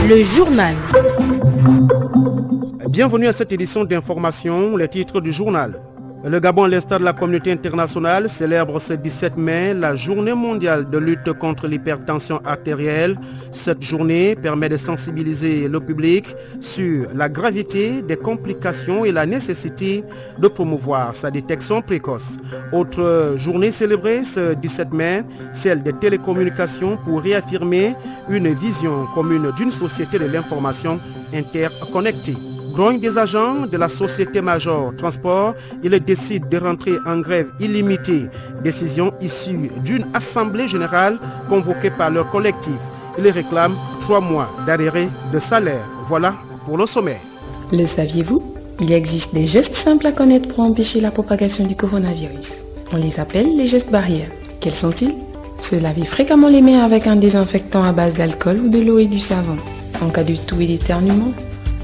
Le journal. Bienvenue à cette édition d'information, les titres du journal. Le Gabon, à l'instar de la communauté internationale, célèbre ce 17 mai la journée mondiale de lutte contre l'hypertension artérielle. Cette journée permet de sensibiliser le public sur la gravité des complications et la nécessité de promouvoir sa détection précoce. Autre journée célébrée ce 17 mai, celle des télécommunications pour réaffirmer une vision commune d'une société de l'information interconnectée. Grogne des agents de la Société Major Transport, ils décident de rentrer en grève illimitée. Décision issue d'une assemblée générale convoquée par leur collectif. Ils réclament 3 mois d'arrêt de salaire. Voilà pour le sommaire. Le saviez-vous? Il existe des gestes simples à connaître pour empêcher la propagation du coronavirus. On les appelle les gestes barrières. Quels sont-ils? Se laver fréquemment les mains avec un désinfectant à base d'alcool ou de l'eau et du savon. En cas de toux et d'éternuement,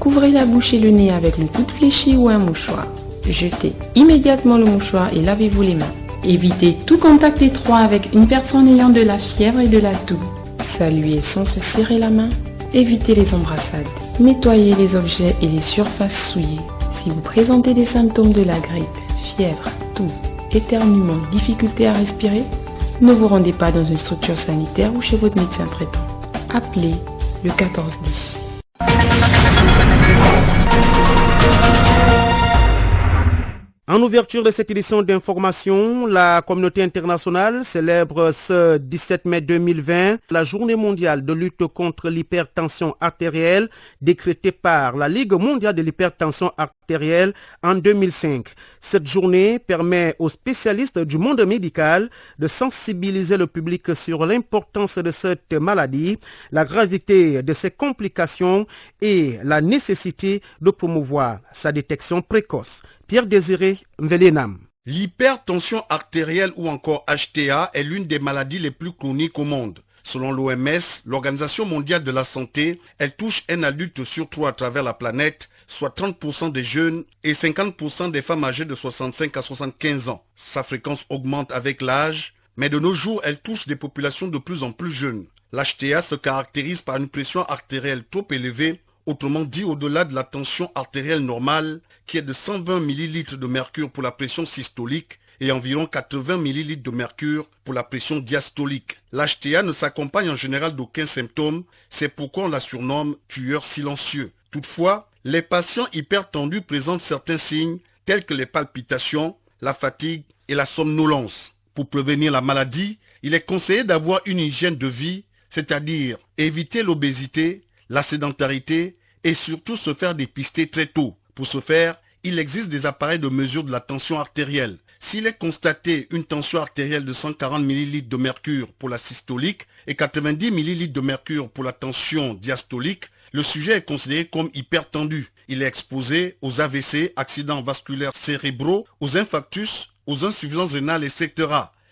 couvrez la bouche et le nez avec le coude fléchi ou un mouchoir. Jetez immédiatement le mouchoir et lavez-vous les mains. Évitez tout contact étroit avec une personne ayant de la fièvre et de la toux. Saluez sans se serrer la main. Évitez les embrassades. Nettoyez les objets et les surfaces souillées. Si vous présentez des symptômes de la grippe, fièvre, toux, éternuement, difficulté à respirer, ne vous rendez pas dans une structure sanitaire ou chez votre médecin traitant. Appelez le 1410. En ouverture de cette édition d'information, la communauté internationale célèbre ce 17 mai 2020 la journée mondiale de lutte contre l'hypertension artérielle décrétée par la Ligue mondiale de l'hypertension artérielle en 2005. Cette journée permet aux spécialistes du monde médical de sensibiliser le public sur l'importance de cette maladie, la gravité de ses complications et la nécessité de promouvoir sa détection précoce. Pierre-Désiré Mvelenam. L'hypertension artérielle ou encore HTA est l'une des maladies les plus chroniques au monde. Selon l'OMS, l'Organisation mondiale de la santé, elle touche un adulte sur 3 à travers la planète, soit 30% des jeunes et 50% des femmes âgées de 65 à 75 ans. Sa fréquence augmente avec l'âge, mais de nos jours, elle touche des populations de plus en plus jeunes. L'HTA se caractérise par une pression artérielle trop élevée, autrement dit au-delà de la tension artérielle normale qui est de 120 ml de mercure pour la pression systolique et environ 80 ml de mercure pour la pression diastolique. L'HTA ne s'accompagne en général d'aucun symptôme, c'est pourquoi on la surnomme tueur silencieux. Toutefois, les patients hypertendus présentent certains signes tels que les palpitations, la fatigue et la somnolence. Pour prévenir la maladie, il est conseillé d'avoir une hygiène de vie, c'est-à-dire éviter l'obésité, la sédentarité et surtout se faire dépister très tôt. Pour ce faire, il existe des appareils de mesure de la tension artérielle. S'il est constaté une tension artérielle de 140 ml de mercure pour la systolique et 90 ml de mercure pour la tension diastolique, le sujet est considéré comme hypertendu. Il est exposé aux AVC, accidents vasculaires cérébraux, aux infarctus, aux insuffisances rénales, etc.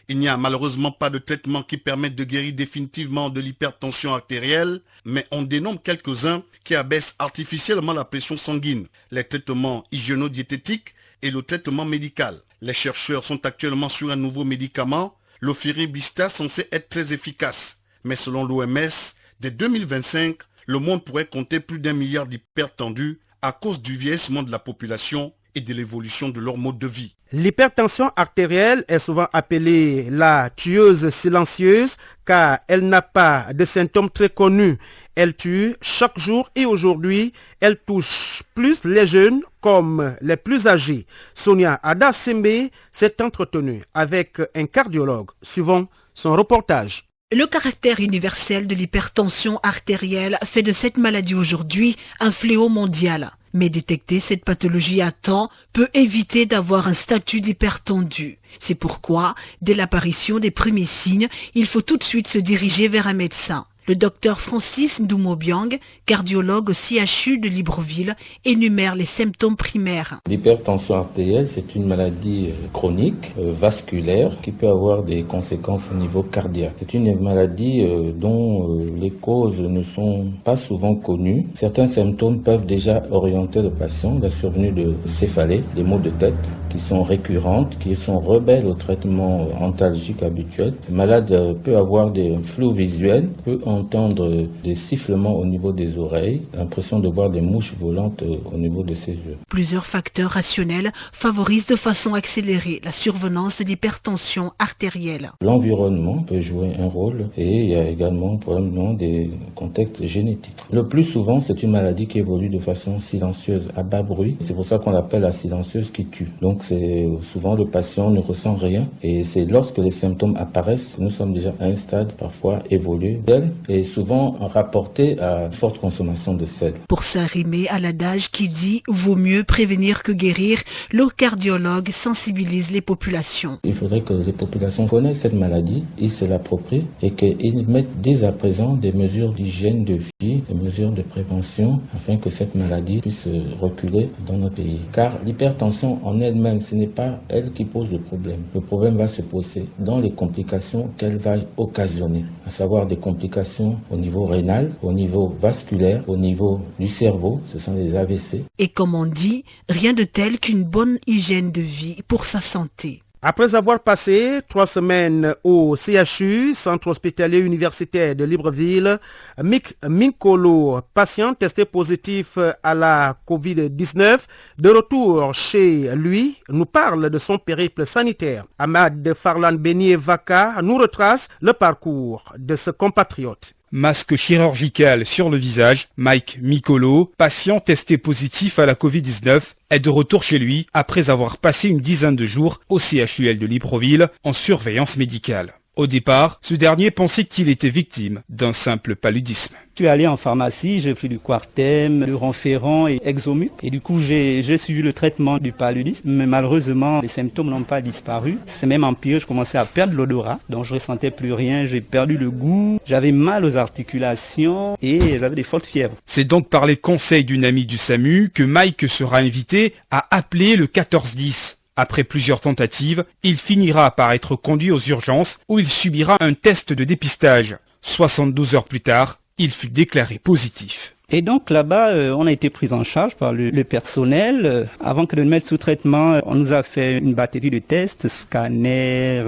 Il n'y a malheureusement pas de traitement qui permette de guérir définitivement de l'hypertension artérielle, mais on dénombre quelques-uns qui abaissent artificiellement la pression sanguine, les traitements hygiéno-diététiques et le traitement médical. Les chercheurs sont actuellement sur un nouveau médicament, l'Ofiribista, censé être très efficace. Mais selon l'OMS, dès 2025, le monde pourrait compter plus d'1 milliard d'hypertendus à cause du vieillissement de la population et de l'évolution de leur mode de vie. L'hypertension artérielle est souvent appelée la tueuse silencieuse car elle n'a pas de symptômes très connus. Elle tue chaque jour et aujourd'hui, elle touche plus les jeunes comme les plus âgés. Sonia Adasembe s'est entretenue avec un cardiologue. Suivant son reportage. Le caractère universel de l'hypertension artérielle fait de cette maladie aujourd'hui un fléau mondial. Mais détecter cette pathologie à temps peut éviter d'avoir un statut d'hypertendu. C'est pourquoi, dès l'apparition des premiers signes, il faut tout de suite se diriger vers un médecin. Le docteur Francis Ndoumobiang, cardiologue au CHU de Libreville, énumère les symptômes primaires. L'hypertension artérielle, c'est une maladie chronique, vasculaire, qui peut avoir des conséquences au niveau cardiaque. C'est une maladie dont les causes ne sont pas souvent connues. Certains symptômes peuvent déjà orienter le patient, la survenue de céphalées, des maux de tête, qui sont récurrentes, qui sont rebelles au traitement antalgique habituel. Le malade peut avoir des flous visuels, peut entendre des sifflements au niveau des oreilles, l'impression de voir des mouches volantes au niveau de ses yeux. Plusieurs facteurs rationnels favorisent de façon accélérée la survenance de l'hypertension artérielle. L'environnement peut jouer un rôle et il y a également probablement des contextes génétiques. Le plus souvent, c'est une maladie qui évolue de façon silencieuse, à bas bruit. C'est pour ça qu'on l'appelle la silencieuse qui tue. Donc c'est souvent le patient ne ressent rien et c'est lorsque les symptômes apparaissent que nous sommes déjà à un stade parfois évolué d'elle et souvent rapporté à forte consommation de sel. Pour s'arrimer à l'adage qui dit « vaut mieux prévenir que guérir », le cardiologue sensibilise les populations. Il faudrait que les populations connaissent cette maladie, ils se l'approprient et qu'ils mettent dès à présent des mesures d'hygiène de vie, des mesures de prévention afin que cette maladie puisse reculer dans notre pays. Car l'hypertension en elle-même, ce n'est pas elle qui pose le problème. Le problème va se poser dans les complications qu'elle va occasionner, à savoir des complications au niveau rénal, au niveau vasculaire, au niveau du cerveau, ce sont les AVC. Et comme on dit, rien de tel qu'une bonne hygiène de vie pour sa santé. Après avoir passé 3 semaines au CHU, Centre hospitalier universitaire de Libreville, Mick Minkolo, patient testé positif à la Covid-19, de retour chez lui, nous parle de son périple sanitaire. Ahmad Farlan Beni Vaka nous retrace le parcours de ce compatriote. Masque chirurgical sur le visage, Mike Mikolo, patient testé positif à la Covid-19, est de retour chez lui après avoir passé une dizaine de jours au CHUL de Libreville en surveillance médicale. Au départ, ce dernier pensait qu'il était victime d'un simple paludisme. Je suis allé en pharmacie, j'ai pris du Quartem, du Ronferron et Exomu. Et du coup, j'ai suivi le traitement du paludisme. Mais malheureusement, les symptômes n'ont pas disparu. C'est même empiré, je commençais à perdre l'odorat. Donc je ressentais plus rien, j'ai perdu le goût. J'avais mal aux articulations et j'avais des fortes fièvres. C'est donc par les conseils d'une amie du SAMU que Mike sera invité à appeler le 1410. Après plusieurs tentatives, il finira par être conduit aux urgences où il subira un test de dépistage. 72 heures plus tard, il fut déclaré positif. Et donc là-bas, on a été pris en charge par le personnel. Avant que de nous mettre sous traitement, on nous a fait une batterie de tests, scanner,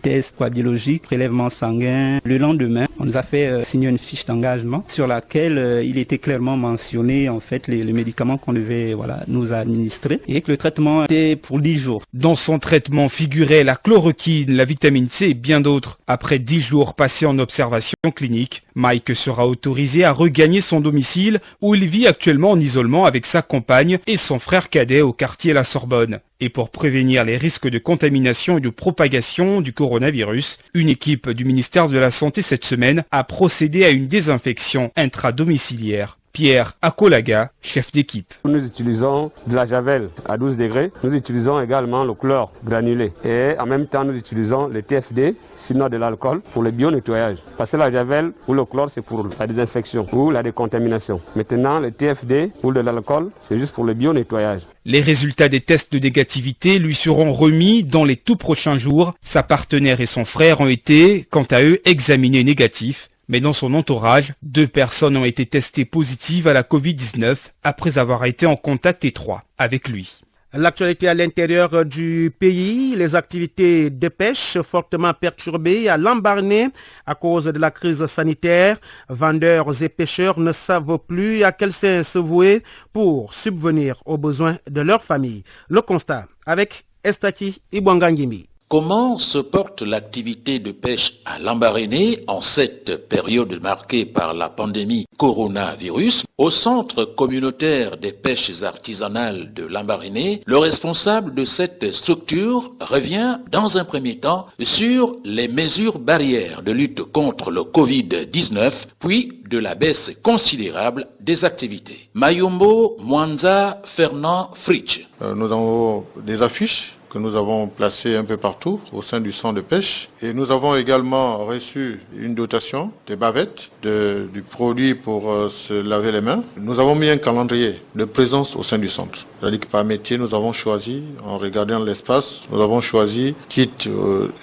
tests biologiques, prélèvements sanguins. Le lendemain, on nous a fait signer une fiche d'engagement sur laquelle il était clairement mentionné en fait les médicaments qu'on devait nous administrer et que le traitement était pour 10 jours. Dans son traitement figurait la chloroquine, la vitamine C et bien d'autres. Après 10 jours passés en observation clinique, Mike sera autorisé à regagner son domicile où il vit actuellement en isolement avec sa compagne et son frère cadet au quartier La Sorbonne. Et pour prévenir les risques de contamination et de propagation du coronavirus, une équipe du ministère de la Santé cette semaine a procédé à une désinfection intradomiciliaire. Pierre Akolaga, chef d'équipe. Nous utilisons de la javel à 12 degrés. Nous utilisons également le chlore granulé. Et en même temps, nous utilisons le TFD, sinon de l'alcool, pour le bio-nettoyage. Parce que la javel ou le chlore, c'est pour la désinfection ou la décontamination. Maintenant, le TFD ou de l'alcool, c'est juste pour le bio-nettoyage. Les résultats des tests de négativité lui seront remis dans les tout prochains jours. Sa partenaire et son frère ont été, quant à eux, examinés négatifs. Mais dans son entourage, 2 personnes ont été testées positives à la Covid-19 après avoir été en contact étroit avec lui. L'actualité à l'intérieur du pays, les activités de pêche fortement perturbées à Lambaréné à cause de la crise sanitaire. Vendeurs et pêcheurs ne savent plus à quel sens se vouer pour subvenir aux besoins de leur famille. Le constat avec Estaki Ibwangangimi. Comment se porte l'activité de pêche à Lambaréné en cette période marquée par la pandémie coronavirus? Au centre communautaire des pêches artisanales de Lambaréné, le responsable de cette structure revient dans un premier temps sur les mesures barrières de lutte contre le Covid-19, puis de la baisse considérable des activités. Mayombo Mwanza Fernand Fritsch. Nous avons des affiches que nous avons placé un peu partout au sein du centre de pêche. Et nous avons également reçu une dotation des bavettes, du produit pour se laver les mains. Nous avons mis un calendrier de présence au sein du centre. C'est-à-dire que par métier, nous avons choisi, en regardant l'espace, nous avons choisi, quitte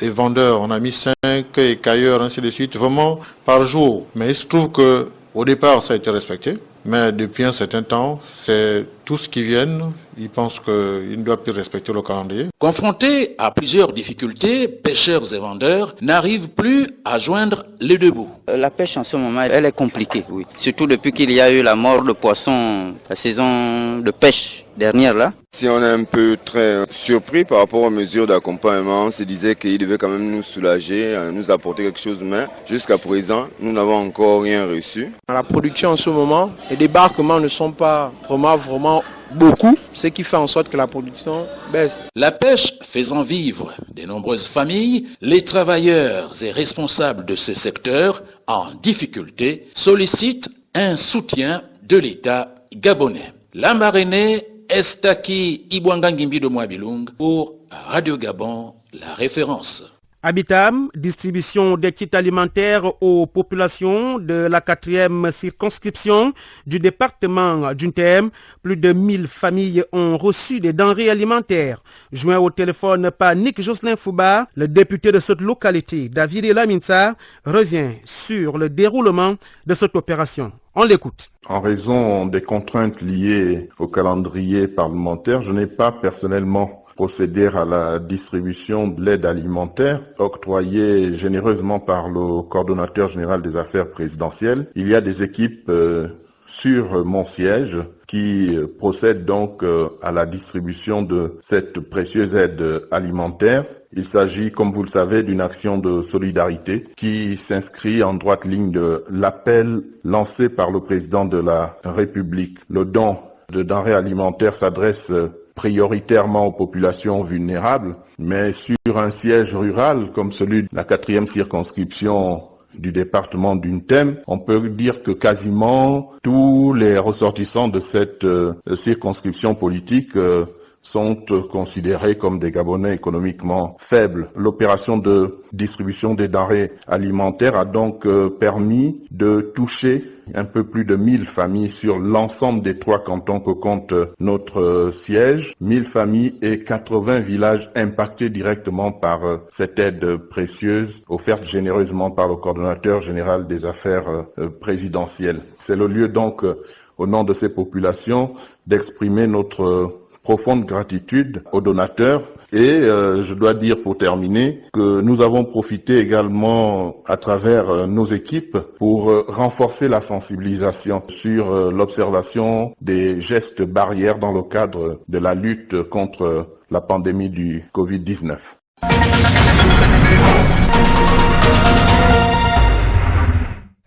les vendeurs, on a mis 5 écailleurs, ainsi de suite, vraiment par jour. Mais il se trouve que au départ, ça a été respecté. Mais depuis un certain temps, c'est tous qui viennent, ils pensent qu'ils ne doivent plus respecter le calendrier. Confrontés à plusieurs difficultés, pêcheurs et vendeurs n'arrivent plus à joindre les deux bouts. La pêche en ce moment, elle est compliquée, oui. Surtout depuis qu'il y a eu la mort de poissons, la saison de pêche dernière là. Si on est un peu très surpris par rapport aux mesures d'accompagnement, on se disait qu'il devait quand même nous soulager, nous apporter quelque chose, mais jusqu'à présent, nous n'avons encore rien reçu. La production en ce moment, les débarquements ne sont pas vraiment beaucoup, ce qui fait en sorte que la production baisse. La pêche faisant vivre de nombreuses familles, les travailleurs et responsables de ce secteur en difficulté sollicitent un soutien de l'État gabonais. Lambaréné, Estaki Ibwangangimbi de Mouabilung pour Radio Gabon, la référence. Habitam, distribution des kits alimentaires aux populations de la 4e circonscription du département d'Untem. Plus de 1000 familles ont reçu des denrées alimentaires. Joint au téléphone par Nick Jocelyn Fouba, le député de cette localité, David Elaminsa, revient sur le déroulement de cette opération. On l'écoute. En raison des contraintes liées au calendrier parlementaire, je n'ai pas personnellement procéder à la distribution de l'aide alimentaire octroyée généreusement par le coordonnateur général des affaires présidentielles. Il y a des équipes sur mon siège qui procèdent donc à la distribution de cette précieuse aide alimentaire. Il s'agit, comme vous le savez, d'une action de solidarité qui s'inscrit en droite ligne de l'appel lancé par le président de la République. Le don de denrées alimentaires s'adresse prioritairement aux populations vulnérables, mais sur un siège rural comme celui de la 4e circonscription du département d'Untem, on peut dire que quasiment tous les ressortissants de cette circonscription politique sont considérés comme des Gabonais économiquement faibles. L'opération de distribution des denrées alimentaires a donc permis de toucher un peu plus de 1000 familles sur l'ensemble des 3 cantons que compte notre siège. 1000 familles et 80 villages impactés directement par cette aide précieuse offerte généreusement par le coordonnateur général des affaires présidentielles. C'est le lieu donc, au nom de ces populations, d'exprimer notre profonde gratitude aux donateurs et je dois dire pour terminer que nous avons profité également à travers nos équipes pour renforcer la sensibilisation sur l'observation des gestes barrières dans le cadre de la lutte contre la pandémie du Covid-19.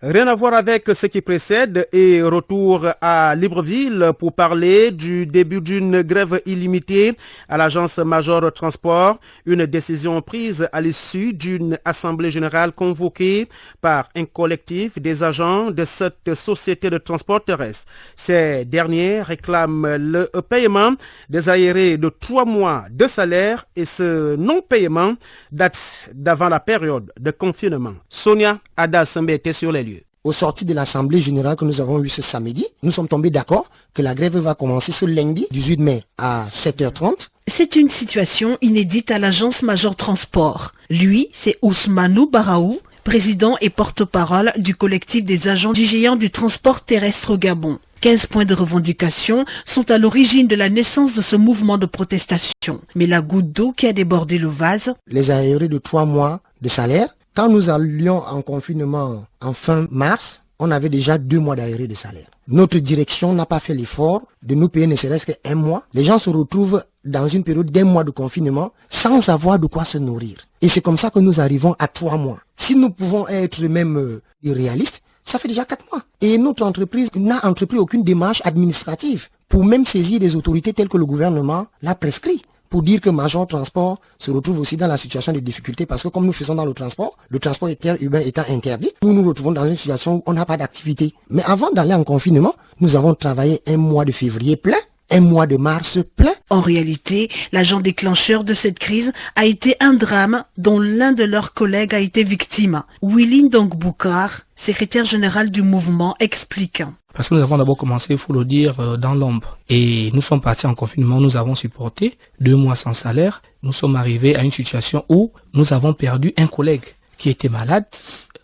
Rien à voir avec ce qui précède et retour à Libreville pour parler du début d'une grève illimitée à l'agence Major Transport, une décision prise à l'issue d'une assemblée générale convoquée par un collectif des agents de cette société de transport terrestre. Ces derniers réclament le paiement des arriérés de 3 mois de salaire et ce non-paiement date d'avant la période de confinement. Sonia Adassembe était sur les lieux. Au sorti de l'Assemblée générale que nous avons eue ce samedi, nous sommes tombés d'accord que la grève va commencer ce lundi 18 mai à 7h30. C'est une situation inédite à l'agence Major Transport. Lui, c'est Ousmanou Baraou, président et porte-parole du collectif des agents du géant du transport terrestre au Gabon. 15 points de revendication sont à l'origine de la naissance de ce mouvement de protestation. Mais la goutte d'eau qui a débordé le vase... Les arriérés de 3 mois de salaire. Quand nous allions en confinement en fin mars, on avait déjà 2 mois d'arriérés de salaire. Notre direction n'a pas fait l'effort de nous payer ne serait-ce qu'un mois. Les gens se retrouvent dans une période d'1 mois de confinement sans avoir de quoi se nourrir. Et c'est comme ça que nous arrivons à 3 mois. Si nous pouvons être même irréalistes, ça fait déjà 4 mois. Et notre entreprise n'a entrepris aucune démarche administrative pour même saisir des autorités telles que le gouvernement l'a prescrit. Pour dire que Major Transport se retrouve aussi dans la situation de difficulté parce que comme nous faisons dans le transport interurbain étant interdit, nous nous retrouvons dans une situation où on n'a pas d'activité. Mais avant d'aller en confinement, nous avons travaillé 1 mois de février plein, 1 mois de mars plein. En réalité, l'agent déclencheur de cette crise a été un drame dont l'un de leurs collègues a été victime. Willy Ndong-Boukar, secrétaire général du mouvement, explique. Parce que nous avons d'abord commencé, il faut le dire, dans l'ombre. Et nous sommes partis en confinement, nous avons supporté 2 mois sans salaire. Nous sommes arrivés à une situation où nous avons perdu un collègue qui était malade.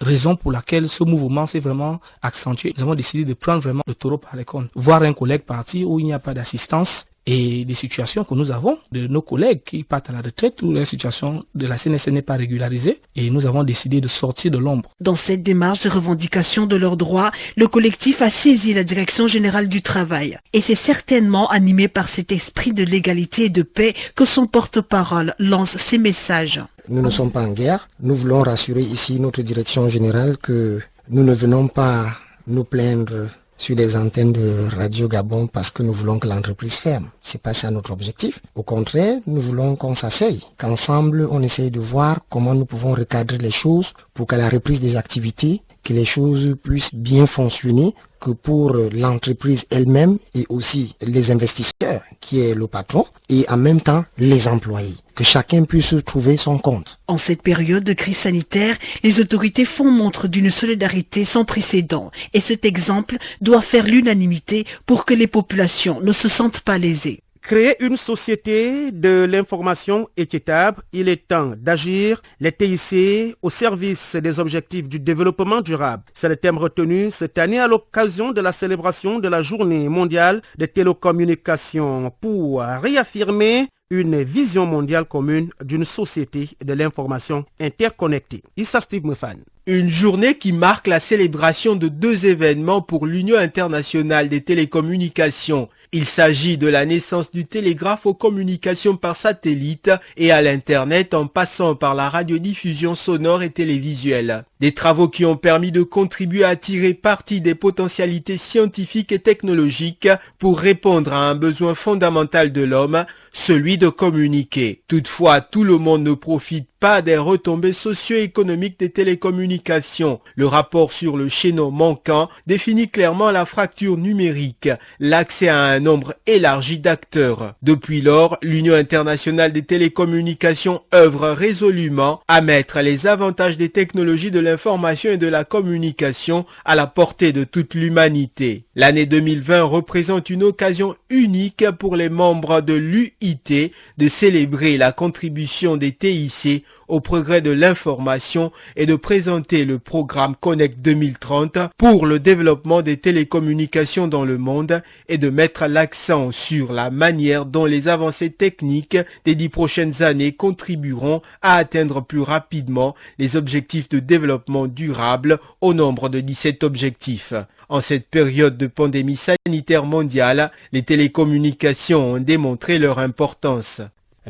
raison pour laquelle ce mouvement s'est vraiment accentué. Nous avons décidé de prendre vraiment le taureau par les cornes. Voir un collègue partir où il n'y a pas d'assistance et des situations que nous avons de nos collègues qui partent à la retraite où la situation de la CNSS n'est pas régularisée et nous avons décidé de sortir de l'ombre. Dans cette démarche de revendication de leurs droits, le collectif a saisi la Direction générale du travail. Et c'est certainement animé par cet esprit de l'égalité et de paix que son porte-parole lance ces messages. Nous ne sommes pas en guerre. Nous voulons rassurer ici notre Direction générale que nous ne venons pas nous plaindre sur les antennes de Radio Gabon parce que nous voulons que l'entreprise ferme. C'est pas ça notre objectif. Au contraire, nous voulons qu'on s'asseye, qu'ensemble on essaye de voir comment nous pouvons recadrer les choses pour qu'à la reprise des activités, que les choses puissent bien fonctionner, que pour l'entreprise elle-même et aussi les investisseurs qui est le patron et en même temps les employés. Que chacun puisse trouver son compte. En cette période de crise sanitaire, les autorités font montre d'une solidarité sans précédent. Et cet exemple doit faire l'unanimité pour que les populations ne se sentent pas lésées. Créer une société de l'information équitable, il est temps d'agir les TIC au service des objectifs du développement durable. C'est le thème retenu cette année à l'occasion de la célébration de la Journée mondiale des télécommunications pour réaffirmer une vision mondiale commune d'une société de l'information interconnectée. Issa Steve Mefan. Une journée qui marque la célébration de 2 événements pour l'Union internationale des télécommunications. Il s'agit de la naissance du télégraphe aux communications par satellite et à l'Internet en passant par la radiodiffusion sonore et télévisuelle. Des travaux qui ont permis de contribuer à tirer parti des potentialités scientifiques et technologiques pour répondre à un besoin fondamental de l'homme, celui de communiquer. Toutefois, tout le monde ne profite pas des retombées socio-économiques des télécommunications. Le rapport sur le chaînon manquant définit clairement la fracture numérique, l'accès à un nombre élargi d'acteurs. Depuis lors, l'Union internationale des télécommunications œuvre résolument à mettre les avantages des technologies de l'information et de la communication à la portée de toute l'humanité. L'année 2020 représente une occasion unique pour les membres de l'UIT de célébrer la contribution des TIC au progrès de l'information et de présenter le programme Connect 2030 pour le développement des télécommunications dans le monde et de mettre l'accent sur la manière dont les avancées techniques des 10 prochaines années contribueront à atteindre plus rapidement les objectifs de développement durable au nombre de 17 objectifs. En cette période de pandémie sanitaire mondiale, les télécommunications ont démontré leur importance.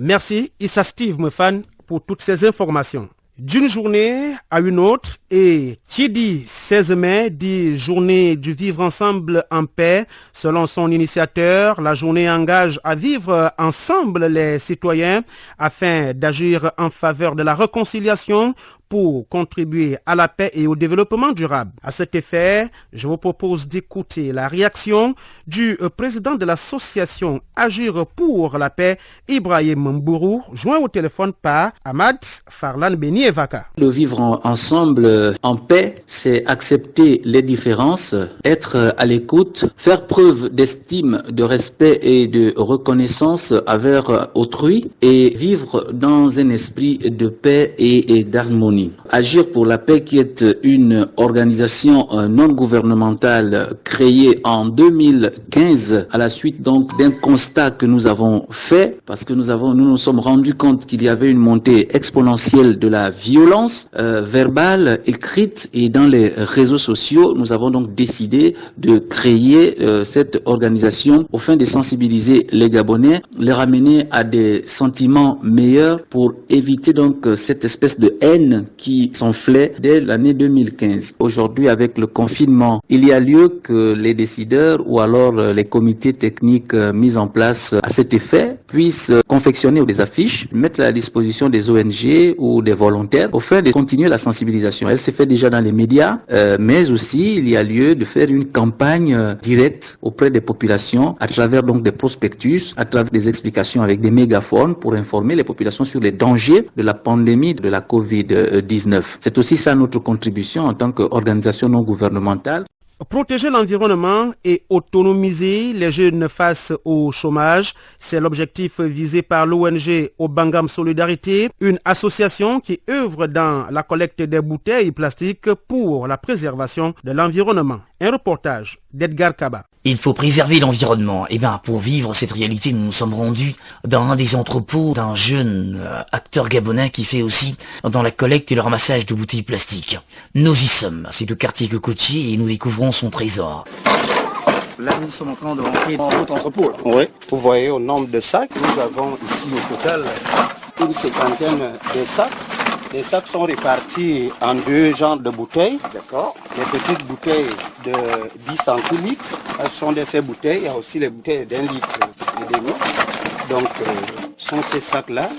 Merci Issa Steve Mefan pour toutes ces informations. D'une journée à une autre, et qui dit 16 mai dit journée du vivre ensemble en paix. Selon son initiateur, la journée engage à vivre ensemble les citoyens afin d'agir en faveur de la réconciliation pour contribuer à la paix et au développement durable. À cet effet, je vous propose d'écouter la réaction du président de l'association Agir pour la paix, Ibrahim Mbourou, joint au téléphone par Ahmad Farlan Beni Evaka. Le vivre ensemble en paix, c'est accepter les différences, être à l'écoute, faire preuve d'estime, de respect et de reconnaissance envers autrui et vivre dans un esprit de paix et d'harmonie. Agir pour la paix, qui est une organisation non gouvernementale créée en 2015 à la suite donc d'un constat que nous avons fait, parce que nous nous sommes rendus compte qu'il y avait une montée exponentielle de la violence verbale, écrite et dans les réseaux sociaux. Nous avons donc décidé de créer cette organisation au fin de sensibiliser les Gabonais, les ramener à des sentiments meilleurs pour éviter donc cette espèce de haine qui s'enflait dès l'année 2015. Aujourd'hui, avec le confinement, il y a lieu que les décideurs ou alors les comités techniques mis en place à cet effet puissent confectionner des affiches, mettre à la disposition des ONG ou des volontaires au fait de continuer la sensibilisation. Elle se fait déjà dans les médias, mais aussi il y a lieu de faire une campagne directe auprès des populations à travers donc des prospectus, à travers des explications avec des mégaphones pour informer les populations sur les dangers de la pandémie de la Covid-19. C'est aussi ça notre contribution en tant qu'organisation non gouvernementale. Protéger l'environnement et autonomiser les jeunes face au chômage, c'est l'objectif visé par l'ONG Obangam Solidarité, une association qui œuvre dans la collecte des bouteilles plastiques pour la préservation de l'environnement. Un reportage d'Edgar Kaba. Il faut préserver l'environnement. Pour vivre cette réalité, nous nous sommes rendus dans un des entrepôts d'un jeune acteur gabonais qui fait aussi dans la collecte et le ramassage de bouteilles plastiques. Nous y sommes, c'est au quartier Cocotier et nous découvrons son trésor. Là, nous sommes en train de rentrer dans votre entrepôt. Oui, vous voyez au nombre de sacs, nous avons ici au total une cinquantaine de sacs. Les sacs sont répartis en deux genres de bouteilles. D'accord. Les petites bouteilles de 10 centilitres, elles sont de ces bouteilles. Il y a aussi les bouteilles d'1 litre et demi. Donc, sont ces sacs-là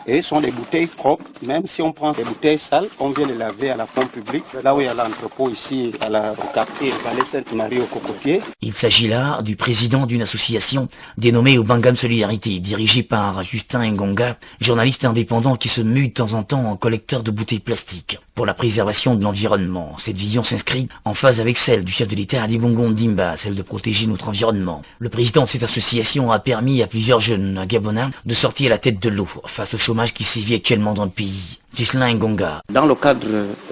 et sont des bouteilles propres. Même si on prend des bouteilles sales, on vient les laver à la pompe publique. Là où il y a l'entrepôt ici, au quartier Vallée Sainte-Marie au Cocotier. Il s'agit là du président d'une association dénommée Obangam Solidarité, dirigée par Justin Ngonga, journaliste indépendant qui se mue de temps en temps en collecteur de bouteilles plastiques pour la préservation de l'environnement. Cette vision s'inscrit en phase avec celle du chef de l'État Ali Bongo Ondimba, celle de protéger notre environnement. Le président de cette association a permis à plusieurs jeunes Gabonais de sortir la tête de l'eau face au chômage qui sévit actuellement dans le pays. Justin Ngonga. Dans le cadre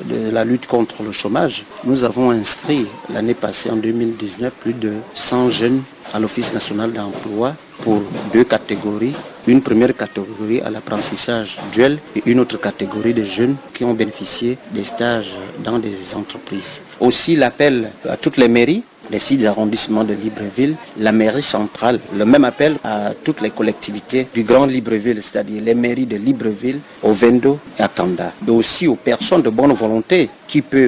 de la lutte contre le chômage, nous avons inscrit l'année passée, en 2019, plus de 100 jeunes à l'Office national d'emploi pour 2 catégories. Une première catégorie à l'apprentissage duel et une autre catégorie de jeunes qui ont bénéficié des stages dans des entreprises. Aussi l'appel à toutes les mairies, les 6 arrondissements de Libreville, la mairie centrale, le même appel à toutes les collectivités du Grand Libreville, c'est-à-dire les mairies de Libreville, Ovendo et Akanda. Mais aussi aux personnes de bonne volonté qui peuvent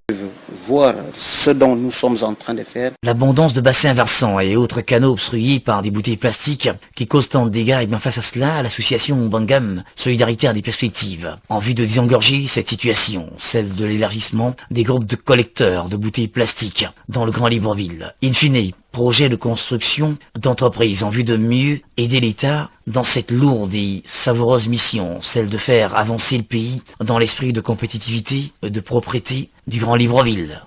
voir ce dont nous sommes en train de faire. L'abondance de bassins versants et autres canaux obstrués par des bouteilles plastiques qui causent tant de dégâts, face à cela, l'association Obangam Solidarité a des perspectives en vue de désengorger cette situation, celle de l'élargissement des groupes de collecteurs de bouteilles plastiques dans le Grand Libreville. In fine, projet de construction d'entreprises en vue de mieux aider l'État dans cette lourde et savoureuse mission, celle de faire avancer le pays dans l'esprit de compétitivité et de propreté du Grand Libreville.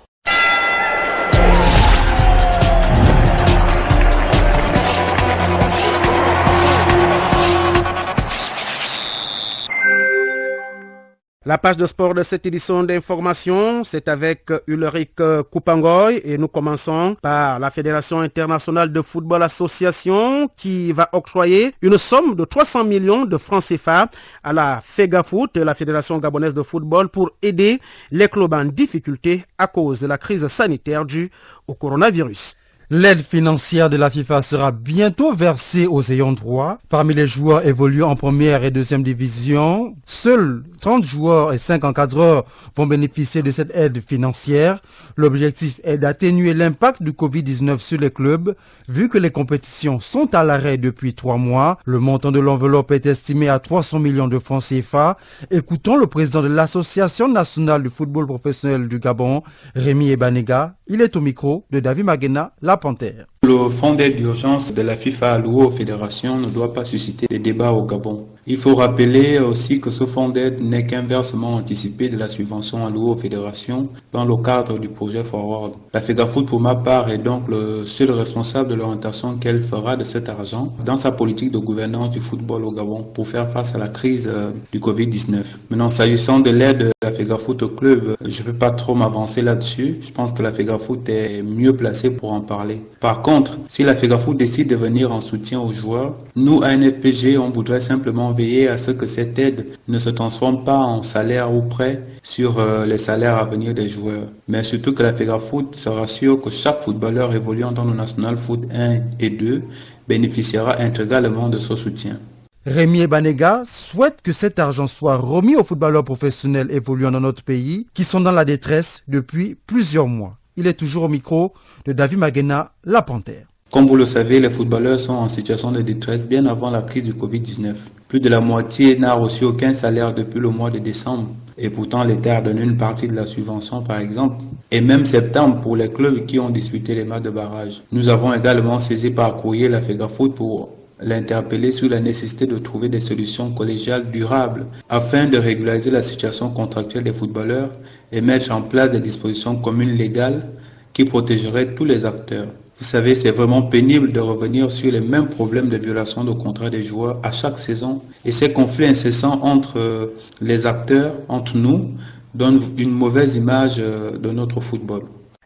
La page de sport de cette édition d'information, c'est avec Ulrich Koupangoy et nous commençons par la Fédération internationale de football association qui va octroyer une somme de 300 millions de francs CFA à la FEGAFOOT, la Fédération gabonaise de football, pour aider les clubs en difficulté à cause de la crise sanitaire due au coronavirus. L'aide financière de la FIFA sera bientôt versée aux ayants droit. Parmi les joueurs évoluant en première et deuxième division, seuls 30 joueurs et 5 encadreurs vont bénéficier de cette aide financière. L'objectif est d'atténuer l'impact du Covid-19 sur les clubs, vu que les compétitions sont à l'arrêt depuis 3 mois. Le montant de l'enveloppe est estimé à 300 millions de francs CFA. Écoutons le président de l'Association nationale du football professionnel du Gabon, Rémi Ebanega. Il est au micro de David Maguena, La Panthère. Le fonds d'aide d'urgence de la FIFA alloué aux fédérations ne doit pas susciter des débats au Gabon. Il faut rappeler aussi que ce fonds d'aide n'est qu'un versement anticipé de la subvention allouée aux fédérations dans le cadre du projet Forward. La FEGAFOOT, pour ma part, est donc le seul responsable de l'orientation qu'elle fera de cet argent dans sa politique de gouvernance du football au Gabon pour faire face à la crise du Covid-19. Maintenant, s'agissant de l'aide de la FEGAFOOT au club, je ne peux pas trop m'avancer là-dessus. Je pense que la FEGAFOOT est mieux placée pour en parler. Par contre, si la FEGAFOOT décide de venir en soutien aux joueurs, nous, à NFPG, on voudrait simplement veiller à ce que cette aide ne se transforme pas en salaire ou prêt sur les salaires à venir des joueurs. Mais surtout que la FEGAFOOT se rassure que chaque footballeur évoluant dans le National Foot 1 et 2 bénéficiera intégralement de ce soutien. Rémi Ebanega souhaite que cet argent soit remis aux footballeurs professionnels évoluant dans notre pays qui sont dans la détresse depuis plusieurs mois. Il est toujours au micro de David Maguena, La Panthère. Comme vous le savez, les footballeurs sont en situation de détresse bien avant la crise du Covid-19. Plus de la moitié n'a reçu aucun salaire depuis le mois de décembre. Et pourtant, l'État a donné une partie de la subvention, par exemple. Et même septembre pour les clubs qui ont disputé les matchs de barrage. Nous avons également saisi par courrier la FEGAFOOT pour l'interpeller sur la nécessité de trouver des solutions collégiales durables afin de régulariser la situation contractuelle des footballeurs et mettre en place des dispositions communes légales qui protégerait tous les acteurs. Vous savez, c'est vraiment pénible de revenir sur les mêmes problèmes de violation de contrat des joueurs à chaque saison. Et ces conflits incessants entre les acteurs, entre nous, donnent une mauvaise image de notre football.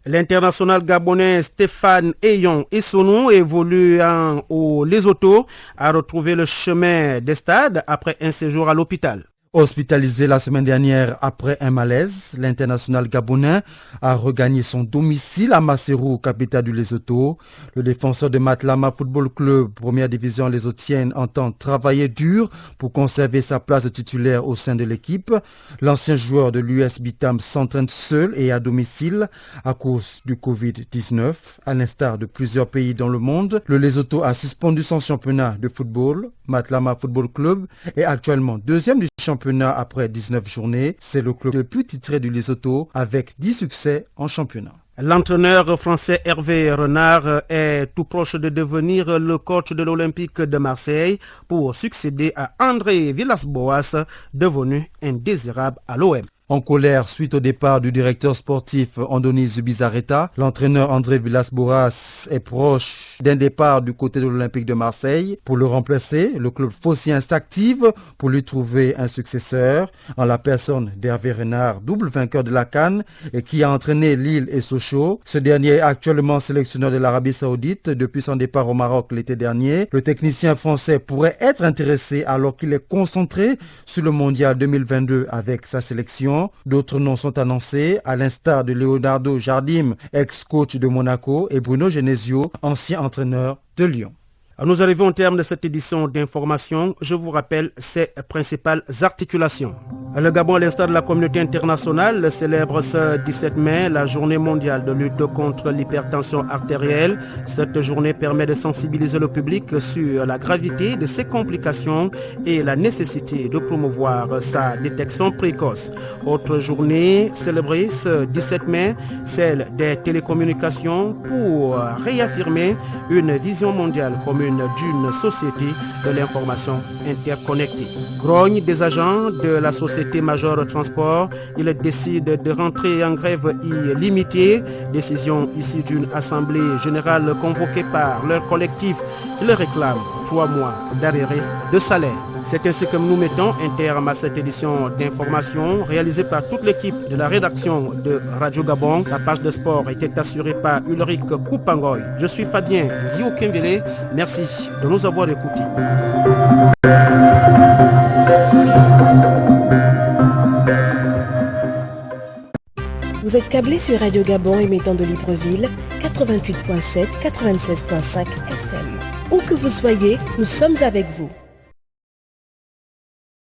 L'international gabonais Stéphane Eyon Essonou, évoluant au Lesotho, a retrouvé le chemin des stades après un séjour à l'hôpital. Hospitalisé la semaine dernière après un malaise, l'international gabonais a regagné son domicile à Maseru, capitale du Lesotho. Le défenseur de Matlama Football Club, première division lésotienne, entend travailler dur pour conserver sa place de titulaire au sein de l'équipe. L'ancien joueur de l'US Bitam s'entraîne seul et à domicile à cause du Covid-19. À l'instar de plusieurs pays dans le monde, le Lesotho a suspendu son championnat de football. Matlama Football Club est actuellement deuxième du championnat après 19 journées. C'est le club le plus titré du Lesotho avec 10 succès en championnat. L'entraîneur français Hervé Renard est tout proche de devenir le coach de l'Olympique de Marseille pour succéder à André Villas-Boas, devenu indésirable à l'OM. En colère suite au départ du directeur sportif Andoni Zubizarreta, l'entraîneur André Villas-Boas est proche d'un départ du côté de l'Olympique de Marseille. Pour le remplacer, le club phocéen s'active pour lui trouver un successeur en la personne d'Hervé Renard, double vainqueur de la CAN et qui a entraîné Lille et Sochaux. Ce dernier est actuellement sélectionneur de l'Arabie Saoudite depuis son départ au Maroc l'été dernier. Le technicien français pourrait être intéressé alors qu'il est concentré sur le mondial 2022 avec sa sélection. D'autres noms sont annoncés, à l'instar de Leonardo Jardim, ex-coach de Monaco, et Bruno Genesio, ancien entraîneur de Lyon. Nous arrivons au terme de cette édition d'information. Je vous rappelle ses principales articulations. Le Gabon, à l'instar de la communauté internationale, célèbre ce 17 mai la journée mondiale de lutte contre l'hypertension artérielle. Cette journée permet de sensibiliser le public sur la gravité de ses complications et la nécessité de promouvoir sa détection précoce. Autre journée célébrée ce 17 mai, celle des télécommunications pour réaffirmer une vision mondiale commune d'une société de l'information interconnectée. Grogne des agents de la Société Majeure Transport, ils décident de rentrer en grève illimitée. Décision issue d'une assemblée générale convoquée par leur collectif. Ils réclament 3 mois d'arrêt de salaire. C'est ainsi que nous mettons un terme à cette édition d'information réalisée par toute l'équipe de la rédaction de Radio Gabon. La page de sport était assurée par Ulrich Koupangoy. Je suis Fabien Guillaume Kembele. Merci de nous avoir écoutés. Vous êtes câblé sur Radio Gabon émettant de Libreville, 88.7, 96.5 FM. Où que vous soyez, nous sommes avec vous.